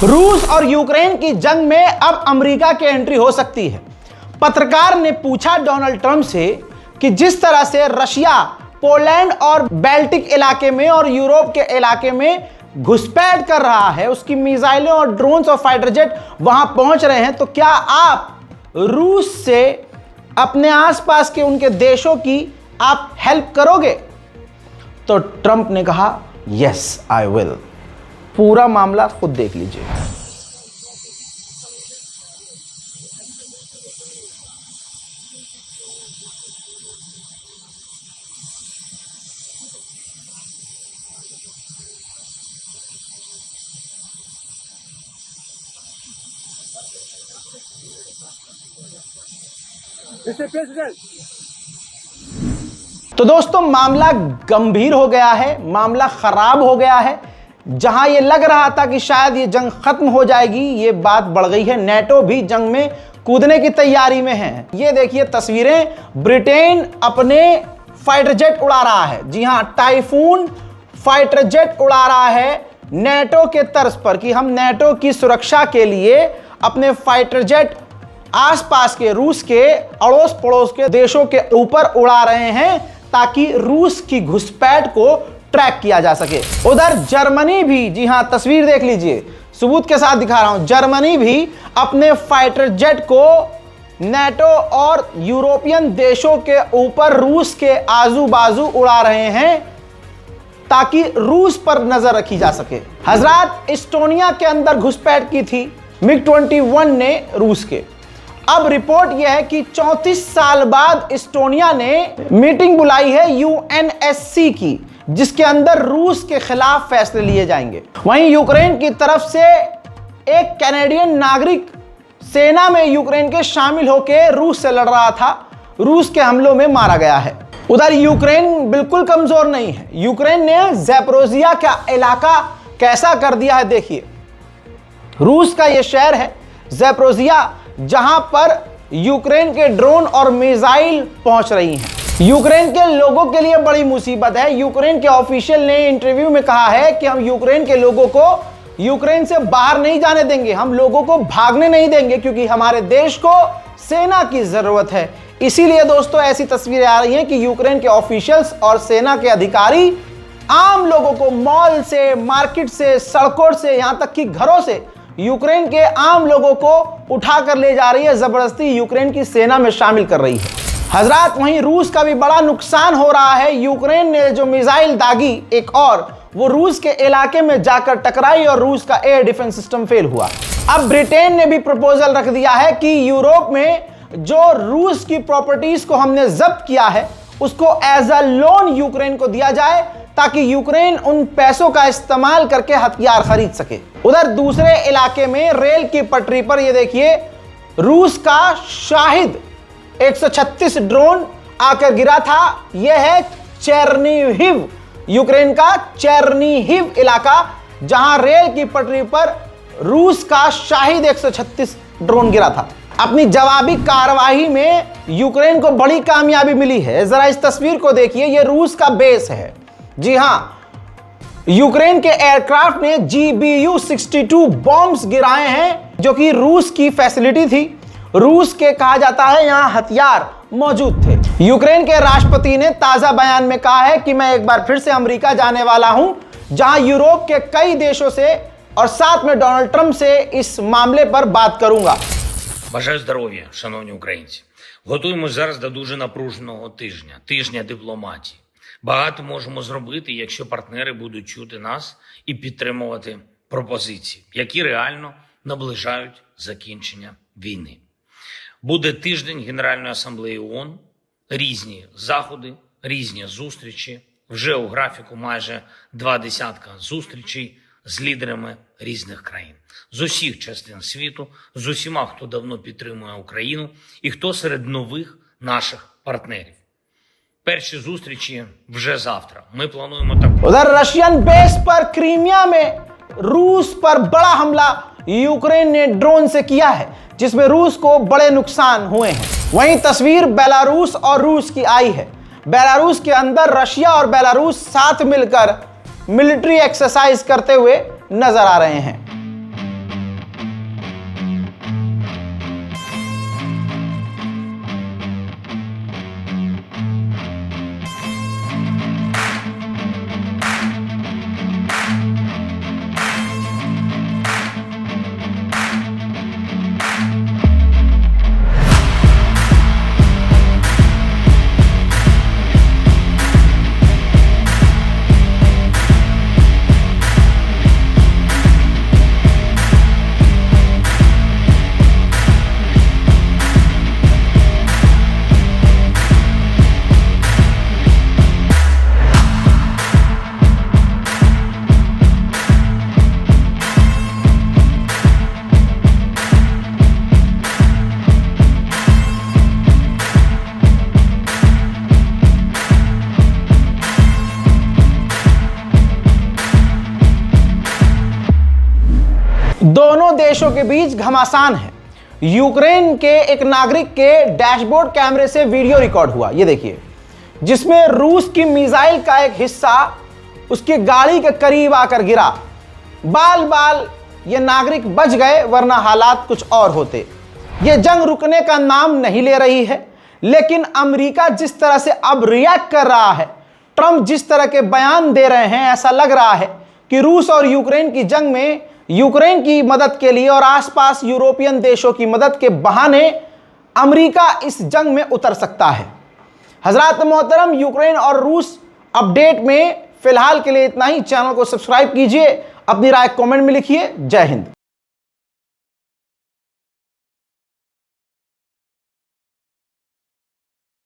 रूस और यूक्रेन की जंग में अब अमेरिका की एंट्री हो सकती है। पत्रकार ने पूछा डोनाल्ड ट्रंप से कि जिस तरह से रशिया पोलैंड और बाल्टिक इलाके में और यूरोप के इलाके में घुसपैठ कर रहा है, उसकी मिसाइलें और ड्रोन्स और फाइटर जेट वहां पहुंच रहे हैं, तो क्या आप रूस से अपने आसपास के उनके देशों की आप हेल्प करोगे? तो ट्रंप ने कहा यस आई विल। पूरा मामला खुद देख लीजिए। तो दोस्तों मामला गंभीर हो गया है, मामला खराब हो गया है। जहां ये लग रहा था कि शायद ये जंग खत्म हो जाएगी, ये बात बढ़ गई है। नेटो भी जंग में कूदने की तैयारी में है। ये देखिए तस्वीरें, ब्रिटेन अपने फाइटर जेट उड़ा रहा है। जी हां, टाइफून फाइटर जेट उड़ा रहा है नेटो के तर्ज पर कि हम नेटो की सुरक्षा के लिए अपने फाइटर जेट आसपास के रूस के अड़ोस पड़ोस के देशों के ऊपर उड़ा रहे हैं ताकि रूस की घुसपैठ को ट्रैक किया जा सके। उधर जर्मनी भी, जी हां तस्वीर देख लीजिए, सबूत के साथ दिखा रहा हूं, जर्मनी भी अपने फाइटर जेट को नेटो और यूरोपियन देशों के ऊपर रूस के आजू बाजू उड़ा रहे हैं ताकि रूस पर नजर रखी जा सके। हजरात, इस्टोनिया के अंदर घुसपैठ की थी MiG-21 ने रूस के। अब रिपोर्ट यह है कि 34 साल बाद इस्टोनिया ने मीटिंग बुलाई है UNSC की, जिसके अंदर रूस के खिलाफ फैसले लिए जाएंगे। वहीं यूक्रेन की तरफ से एक कैनेडियन नागरिक सेना में यूक्रेन के शामिल होकर रूस से लड़ रहा था, रूस के हमलों में मारा गया है। उधर यूक्रेन बिल्कुल कमजोर नहीं है। यूक्रेन ने ज़ैपोरिज़िया का इलाका कैसा कर दिया है, देखिए। रूस का यह शहर है ज़ैपोरिज़िया, जहां पर यूक्रेन के ड्रोन और मिसाइल पहुंच रही हैं। यूक्रेन के लोगों के लिए बड़ी मुसीबत है। यूक्रेन के ऑफिशियल ने इंटरव्यू में कहा है कि हम यूक्रेन के लोगों को यूक्रेन से बाहर नहीं जाने देंगे, हम लोगों को भागने नहीं देंगे, क्योंकि हमारे देश को सेना की जरूरत है। इसीलिए दोस्तों ऐसी तस्वीरें आ रही हैं कि यूक्रेन के ऑफिशियल्स और सेना के अधिकारी आम लोगों को मॉल से, मार्केट से, सड़कों से, यहां तक कि घरों से यूक्रेन के आम लोगों को उठाकर ले जा रही है, जबरदस्ती यूक्रेन की सेना में शामिल कर रही है। हजरात, वहीं रूस का भी बड़ा नुकसान हो रहा है। यूक्रेन ने जो मिसाइल दागी एक और, वो रूस के इलाके में जाकर टकराई और रूस का एयर डिफेंस सिस्टम फेल हुआ। अब ब्रिटेन ने भी प्रपोजल रख दिया है कि यूरोप में जो रूस की प्रॉपर्टीज को हमने जब्त किया है उसको एज अ लोन यूक्रेन को दिया जाए ताकि यूक्रेन उन पैसों का इस्तेमाल करके हथियार खरीद सके। उधर दूसरे इलाके में रेल की पटरी पर ये देखिए रूस का शाहिद 136 ड्रोन आकर गिरा था। यह है चेरनीहिव, यूक्रेन का चेरनीहिव इलाका, जहां रेल की पटरी पर रूस का शाहिद 136 ड्रोन गिरा था। अपनी जवाबी कार्रवाई में यूक्रेन को बड़ी कामयाबी मिली है। जरा इस तस्वीर को देखिए, यह रूस का बेस है। जी हां, यूक्रेन के एयरक्राफ्ट ने GBU-62 बॉम्ब्स गिराए हैं, जो कि रूस की फैसिलिटी थी। रूस के कहा जाता है यहां हथियार मौजूद थे। यूक्रेन के राष्ट्रपति ने ताजा बयान में कहा है कि मैं एक बार फिर से अमेरिका जाने वाला हूं, जहां यूरोप के कई देशों से और साथ में डोनाल्ड ट्रंप से इस मामले पर बात करूंगा। Бажаю здоров'я, шановні українці. Готуємось зараз до дуже напруженого тижня дипломатії. Багато можемо зробити, якщо партнери будуть чути нас і підтримувати пропозиції, які реально наближають закінчення війни. Буде тиждень Генеральної асамблеї ООН, різні заходи, різні зустрічі. Вже у графіку майже 20 зустрічей з лідерами різних країн. З усіх частин світу, з усіма, хто давно підтримує Україну і хто серед нових наших партнерів. Перші зустрічі вже завтра. Ми плануємо так. उधर रशियन बेस पर क्रीमिया में रूस पर बड़ा हमला यूक्रेन ने ड्रोन से किया है, जिसमें रूस को बड़े नुकसान हुए हैं। वहीं तस्वीर बेलारूस और रूस की आई है। बेलारूस के अंदर रशिया और बेलारूस साथ मिलकर मिलिट्री एक्सरसाइज करते हुए नजर आ रहे हैं। दोनों देशों के बीच घमासान है। यूक्रेन के एक नागरिक के डैशबोर्ड कैमरे से वीडियो रिकॉर्ड हुआ, ये देखिए, जिसमें रूस की मिसाइल का एक हिस्सा उसकी गाड़ी के करीब आकर गिरा। बाल बाल ये नागरिक बच गए, वरना हालात कुछ और होते। ये जंग रुकने का नाम नहीं ले रही है, लेकिन अमेरिका जिस तरह से अब रिएक्ट कर रहा है, ट्रंप जिस तरह के बयान दे रहे हैं, ऐसा लग रहा है कि रूस और यूक्रेन की जंग में यूक्रेन की मदद के लिए और आसपास यूरोपियन देशों की मदद के बहाने अमेरिका इस जंग में उतर सकता है। हजरात मोहतरम, यूक्रेन और रूस अपडेट में फिलहाल के लिए इतना ही। चैनल को सब्सक्राइब कीजिए, अपनी राय कमेंट में लिखिए। जय हिंद।